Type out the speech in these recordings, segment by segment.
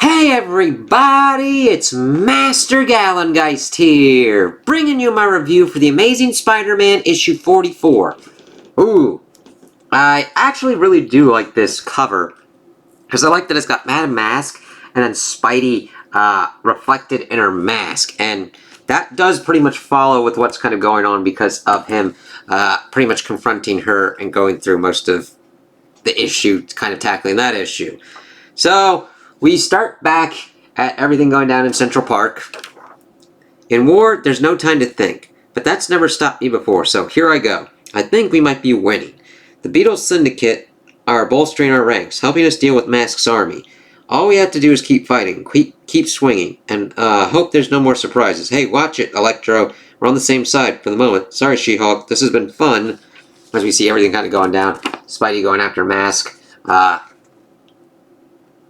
Hey everybody, it's Master Gallengeist here, bringing you my review for The Amazing Spider-Man issue 44. Ooh, I actually really do like this cover, because I like that it's got Madame Mask and then Spidey reflected in her mask, and that does pretty much follow with what's kind of going on because of him pretty much confronting her and going through most of the issue, kind of tackling that issue. So, we start back at everything going down in Central Park. In war, there's no time to think, but that's never stopped me before, so here I go. I think we might be winning. The Beatles Syndicate are bolstering our ranks, helping us deal with Mask's army. All we have to do is keep fighting, keep swinging, and hope there's no more surprises. Hey, watch it, Electro. We're on the same side for the moment. Sorry, She-Hulk. This has been fun. As we see everything kind of going down. Spidey going after Mask.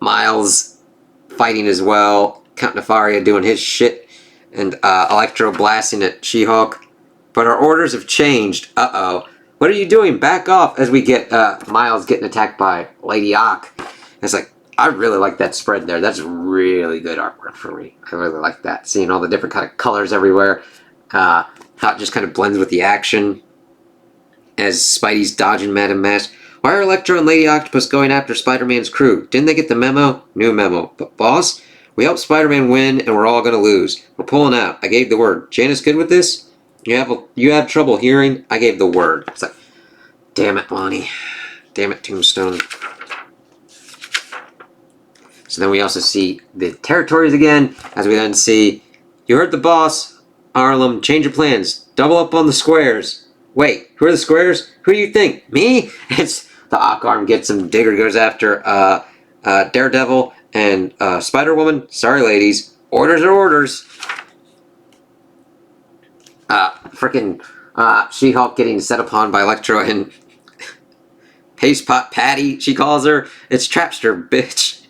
Miles fighting as well. Count Nefaria doing his shit. And Electro blasting at She-Hulk. But our orders have changed. Uh-oh. What are you doing? Back off as we get Miles getting attacked by Lady Ock. It's like, I really like that spread there. That's really good artwork for me. I really like that. Seeing all the different kind of colors everywhere. How it just kind of blends with the action. As Spidey's dodging Madame Mask. Why are Electro and Lady Octopus going after Spider-Man's crew? Didn't they get the memo? New memo. But boss, we helped Spider-Man win and we're all going to lose. We're pulling out. I gave the word. Janice good with this? You have trouble hearing? I gave the word. It's like, damn it, Lonnie. Damn it, Tombstone. So then we also see the territories again, as we then see, you heard the boss, Harlem, change your plans. Double up on the squares. Wait, who are the squares? Who do you think? Me? It's the Ock arm gets him. Digger goes after Daredevil and Spider-Woman. Sorry, ladies. Orders are orders. Frickin' She-Hulk getting set upon by Electro and Paste Pot Patty, she calls her. It's Trapster, bitch.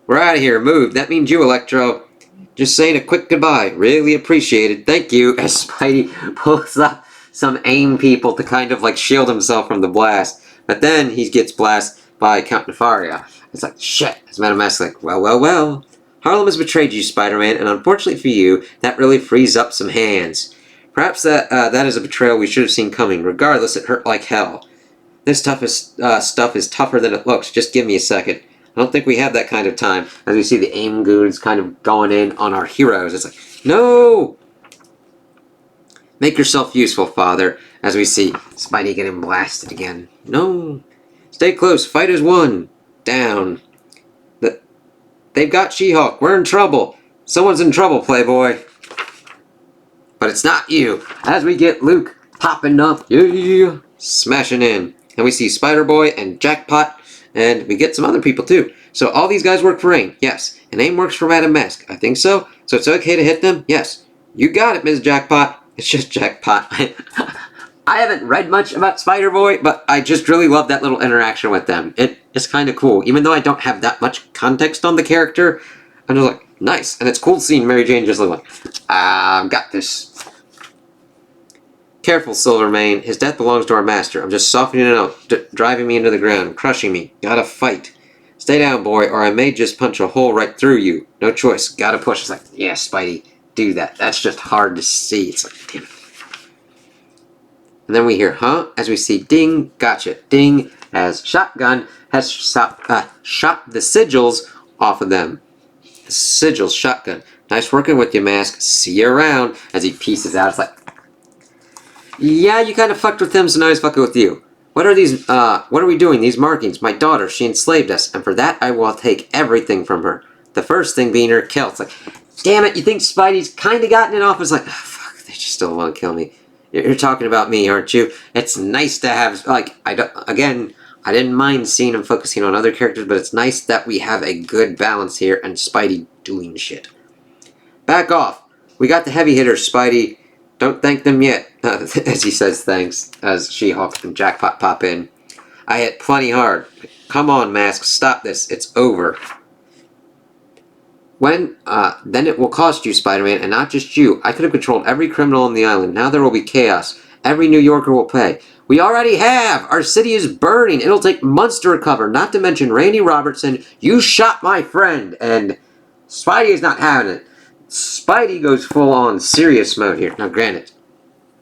We're out of here. Move. That means you, Electro. Just saying a quick goodbye. Really appreciated. Thank you. As Spidey pulls up some AIM people to kind of like shield himself from the blast. But then he gets blasted by Count Nefaria. It's like, shit. As Madame Mask's like, well. Harlem has betrayed you, Spider-Man, and unfortunately for you, that really frees up some hands. Perhaps that is a betrayal we should have seen coming. Regardless, it hurt like hell. This stuff is tougher than it looks. Just give me a second. I don't think we have that kind of time. As we see the AIM goons kind of going in on our heroes. It's like, no! Make yourself useful, Father. As we see Spidey getting blasted again. No! Stay close. Fight as one. Down. They've got She-Hulk. We're in trouble. Someone's in trouble, Playboy. But it's not you. As we get Luke popping up. Yeah! Smashing in. And we see Spider-Boy and Jackpot. And we get some other people too. So all these guys work for AIM. Yes. And AIM works for Madame Mask. I think so. So it's okay to hit them? Yes. You got it, Ms. Jackpot. It's just Jackpot. I haven't read much about Spider-Boy, but I just really love that little interaction with them. It's kind of cool. Even though I don't have that much context on the character, I'm just like, nice. And it's cool seeing Mary Jane just like, I've got this. Careful, Silvermane. His death belongs to our master. I'm just softening it out, driving me into the ground, crushing me. Gotta fight. Stay down, boy, or I may just punch a hole right through you. No choice. Gotta push. It's like, yeah, Spidey, do that. That's just hard to see. It's like, damn it. And then we hear, huh? As we see, ding, gotcha. Ding, as Shotgun has shot the sigils off of them. The sigils, Shotgun. Nice working with you, Mask. See you around. As he pieces out, it's like, yeah, you kind of fucked with him, so now he's fucking with you. What are these, what are we doing? These markings. My daughter, she enslaved us, and for that I will take everything from her. The first thing being her kill. It's like, damn it, you think Spidey's kind of gotten it off? It's like, oh, fuck, they just still want to kill me. You're talking about me, aren't you? It's nice to have, like, I didn't mind seeing him focusing on other characters, but it's nice that we have a good balance here, and Spidey doing shit. Back off. We got the heavy hitters, Spidey. Don't thank them yet, as he says thanks, as She-Hulk and Jackpot pop in. I hit plenty hard. Come on, Mask, stop this. It's over. Then it will cost you, Spider-Man, and not just you. I could have controlled every criminal on the island. Now there will be chaos. Every New Yorker will pay. We already have. Our city is burning. It'll take months to recover. Not to mention Randy Robertson. You shot my friend. And Spidey is not having it. Spidey goes full on serious mode here. Now granted,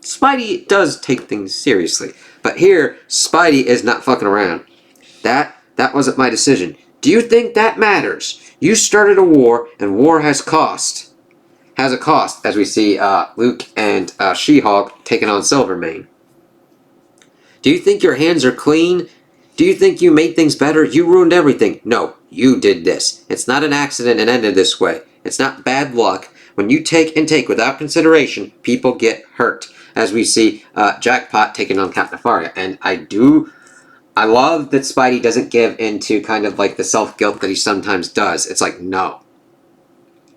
Spidey does take things seriously. But here, Spidey is not fucking around. That wasn't my decision. Do you think that matters? You started a war, and war has cost. Has a cost, as we see Luke and She-Hulk taking on Silvermane. Do you think your hands are clean? Do you think you made things better? You ruined everything. No, you did this. It's not an accident and ended this way. It's not bad luck. When you take and take without consideration, people get hurt. As we see Jackpot taking on Captain Faria. And I love that Spidey doesn't give into kind of like the self-guilt that he sometimes does. It's like, no.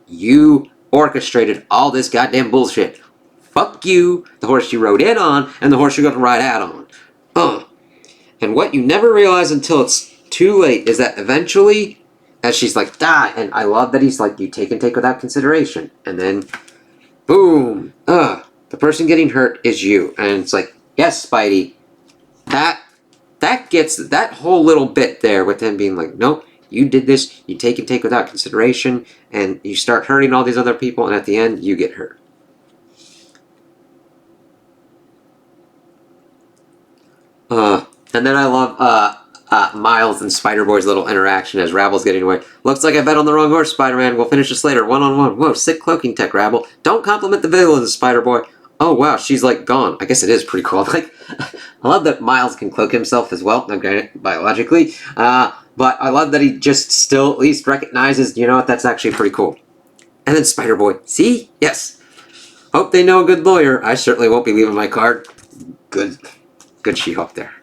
You orchestrated all this goddamn bullshit. Fuck you, the horse you rode in on, and the horse you're going to ride out on. And what you never realize until it's too late is that eventually, as she's like, die, and I love that he's like, you take and take without consideration. And then, boom, the person getting hurt is you. And it's like, yes, Spidey, that gets that whole little bit there with him being like, nope, you did this, you take and take without consideration, and you start hurting all these other people, and at the end, you get hurt. And then I love Miles and Spider-Boy's little interaction as Rabble's getting away. Looks like I bet on the wrong horse, Spider-Man. We'll finish this later, one-on-one. Whoa, sick cloaking tech, Rabble. Don't compliment the villains, Spider-Boy. Oh, wow, she's, like, gone. I guess it is pretty cool. Like, I love that Miles can cloak himself as well, now granted, biologically. But I love that he just still at least recognizes, you know what, that's actually pretty cool. And then Spider-Boy. See? Yes. Hope they know a good lawyer. I certainly won't be leaving my card. Good She-Hulk there.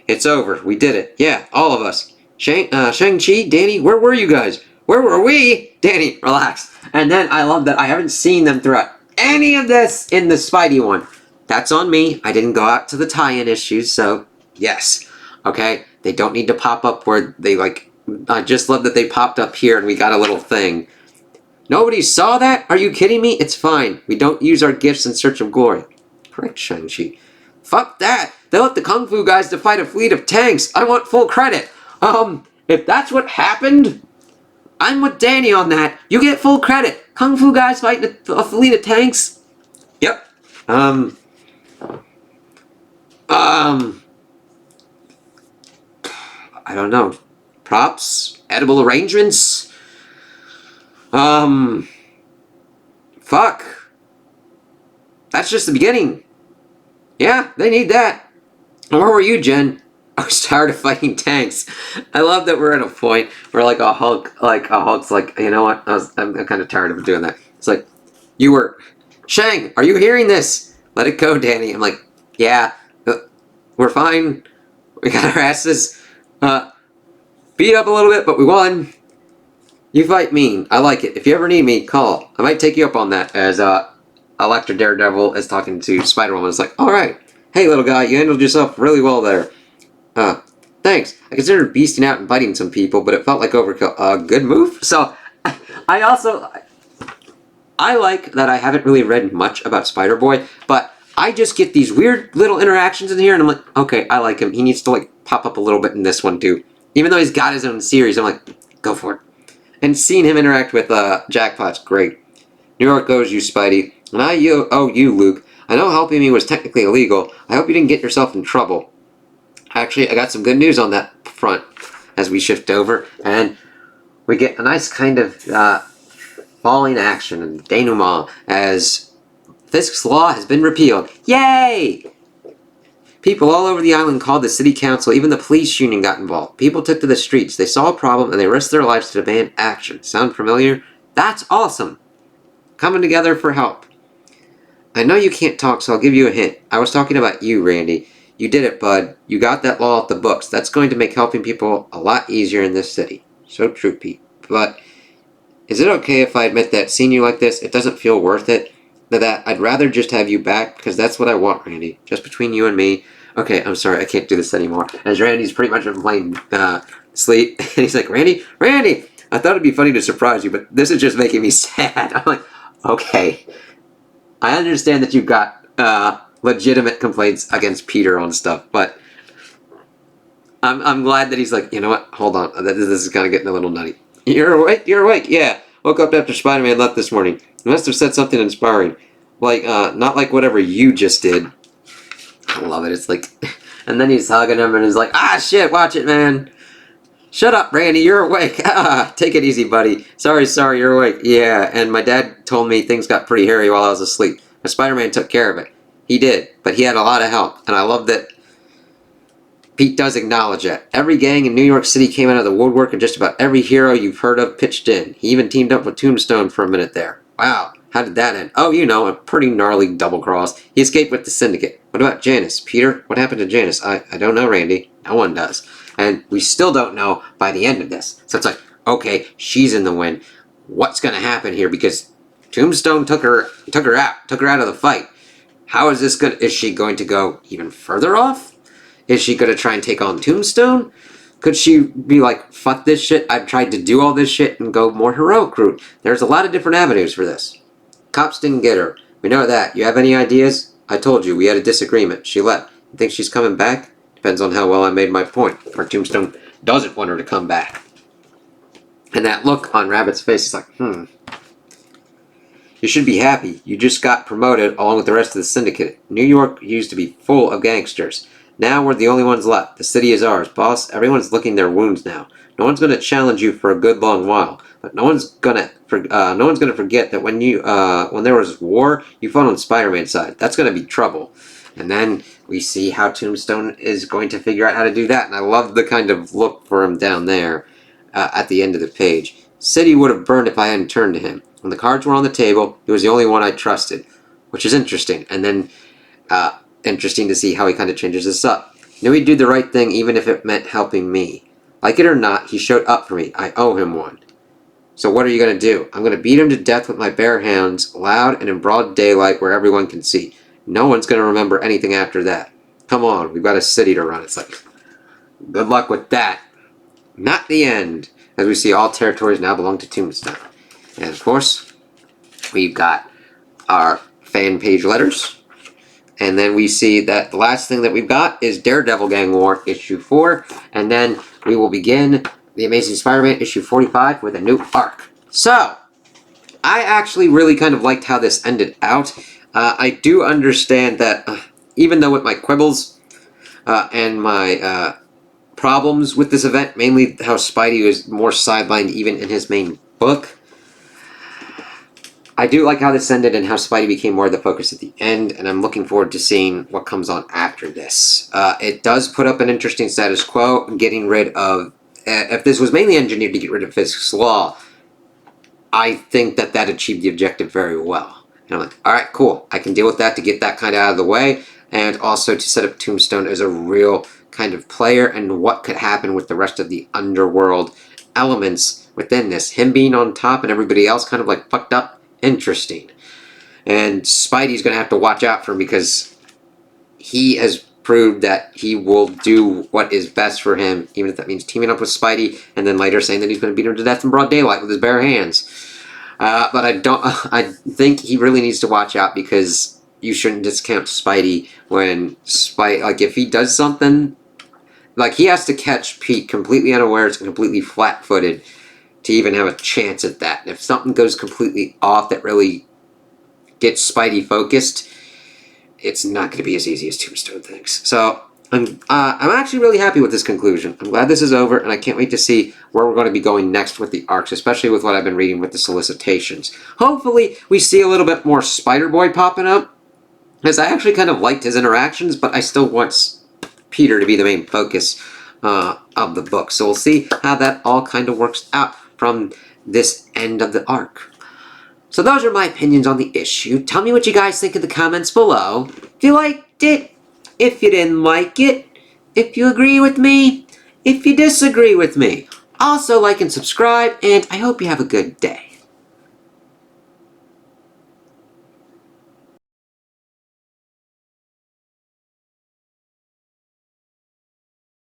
It's over. We did it. Yeah, all of us. Shang-Chi, Danny, where were you guys? Where were we? Danny, relax. And then I love that I haven't seen them throughout any of this in the Spidey one. That's on me. I didn't go out to the tie-in issues, so yes. Okay? They don't need to pop up where they, like... I just love that they popped up here and we got a little thing. Nobody saw that? Are you kidding me? It's fine. We don't use our gifts in search of glory. Correct, Shang-Chi. Fuck that! They let the Kung Fu guys to fight a fleet of tanks! I want full credit! If that's what happened, I'm with Danny on that. You get full credit. Kung Fu guys fighting a fleet of tanks? Yep. I don't know. Props? Edible arrangements? Fuck. That's just the beginning. Yeah, they need that. Where were you, Jen? I was tired of fighting tanks. I love that we're at a point where like a Hulk's like, you know what? I'm kind of tired of doing that. It's like, you were, Shang, are you hearing this? Let it go, Danny. I'm like, yeah, we're fine. We got our asses beat up a little bit, but we won. You fight mean. I like it. If you ever need me, call. I might take you up on that. As Elektra Daredevil is talking to Spider-Woman. It's like, all right, hey little guy, you handled yourself really well there. Thanks. I considered beasting out and biting some people, but it felt like overkill. Good move. So, I like that I haven't really read much about Spider-Boy, but I just get these weird little interactions in here, and I'm like, okay, I like him. He needs to like pop up a little bit in this one too. Even though he's got his own series, I'm like, go for it. And seeing him interact with Jackpot's great. New York goes you, Spidey. And I owe you, Luke. I know helping me was technically illegal. I hope you didn't get yourself in trouble. Actually, I got some good news on that front as we shift over. And we get a nice kind of falling action and denouement as Fisk's law has been repealed. Yay! People all over the island called the city council. Even the police union got involved. People took to the streets. They saw a problem and they risked their lives to demand action. Sound familiar? That's awesome. Coming together for help. I know you can't talk, so I'll give you a hint. I was talking about you, Randy. You did it, bud. You got that law off the books. That's going to make helping people a lot easier in this city. So true, Pete. But is it okay if I admit that seeing you like this, it doesn't feel worth it? That I'd rather just have you back, because that's what I want, Randy. Just between you and me. Okay, I'm sorry, I can't do this anymore. As Randy's pretty much been playing sleep, and he's like, Randy, I thought it'd be funny to surprise you, but this is just making me sad. I'm like, okay. I understand that you've got legitimate complaints against Peter on stuff, but I'm glad that he's like, you know what? Hold on, this is kind of getting a little nutty. You're awake? You're awake? Yeah. Woke up after Spider-Man left this morning. He must have said something inspiring, like not like whatever you just did. I love it. It's like, and then he's hugging him and he's like, ah, shit, watch it, man. Shut up, Randy, you're awake. Ah, take it easy, buddy. Sorry, you're awake. Yeah, and my dad told me things got pretty hairy while I was asleep. But Spider-Man took care of it. He did, but he had a lot of help, and I love that Pete does acknowledge that. Every gang in New York City came out of the woodwork, and just about every hero you've heard of pitched in. He even teamed up with Tombstone for a minute there. Wow, how did that end? Oh, you know, a pretty gnarly double cross. He escaped with the Syndicate. What about Janice? Peter, what happened to Janice? I don't know, Randy. No one does. And we still don't know by the end of this. So it's like, okay, she's in the win. What's going to happen here? Because Tombstone took her out of the fight. How is this going? Is she going to go even further off? Is she going to try and take on Tombstone? Could she be like, fuck this shit, I've tried to do all this shit, and go more heroic route? There's a lot of different avenues for this. Cops didn't get her. We know that. You have any ideas? I told you, we had a disagreement. She left. You think she's coming back? Depends on how well I made my point. Or Tombstone doesn't want her to come back. And that look on Rabbit's face is like, You should be happy. You just got promoted along with the rest of the syndicate. New York used to be full of gangsters. Now we're the only ones left. The city is ours, boss. Everyone's licking their wounds now. No one's going to challenge you for a good long while. But no one's going to forget that when there was war, you fought on Spider-Man's side. That's going to be trouble. And then we see how Tombstone is going to figure out how to do that. And I love the kind of look for him down there at the end of the page. City would have burned if I hadn't turned to him. When the cards were on the table, he was the only one I trusted. Which is interesting. And then interesting to see how he kind of changes this up. Knew he'd do the right thing even if it meant helping me. Like it or not, he showed up for me. I owe him one. So what are you going to do? I'm going to beat him to death with my bare hands, loud and in broad daylight where everyone can see. No one's going to remember anything after that. Come on, we've got a city to run. It's like, good luck with that. Not the end. As we see, all territories now belong to Tombstone. And of course, we've got our fan page letters. And then we see that the last thing that we've got is Daredevil Gang War issue 4. And then we will begin The Amazing Spider-Man issue 45 with a new arc. So, I actually really kind of liked how this ended out. I do understand that even though with my quibbles and my problems with this event, mainly how Spidey was more sidelined even in his main book, I do like how this ended and how Spidey became more of the focus at the end, and I'm looking forward to seeing what comes on after this. It does put up an interesting status quo, getting rid of, if this was mainly engineered to get rid of Fisk's Law, I think that achieved the objective very well. And I'm like, alright, cool, I can deal with that to get that kind of out of the way, and also to set up Tombstone as a real kind of player, and what could happen with the rest of the underworld elements within this. Him being on top and everybody else kind of like fucked up. Interesting. And Spidey's going to have to watch out for him because he has proved that he will do what is best for him, even if that means teaming up with Spidey and then later saying that he's going to beat him to death in broad daylight with his bare hands. But I think he really needs to watch out because you shouldn't discount Spidey when like if he does something, like he has to catch Pete completely unawares and completely flat-footed to even have a chance at that. And if something goes completely off that really gets Spidey focused, it's not going to be as easy as Tombstone thinks. So I'm actually really happy with this conclusion. I'm glad this is over, and I can't wait to see where we're going to be going next with the arcs, especially with what I've been reading with the solicitations. Hopefully we see a little bit more Spider-Boy popping up, because I actually kind of liked his interactions, but I still want Peter to be the main focus of the book. So we'll see how that all kind of works out from this end of the arc. So those are my opinions on the issue. Tell me what you guys think in the comments below. If you liked it, if you didn't like it, if you agree with me, if you disagree with me. Also like and subscribe, and I hope you have a good day.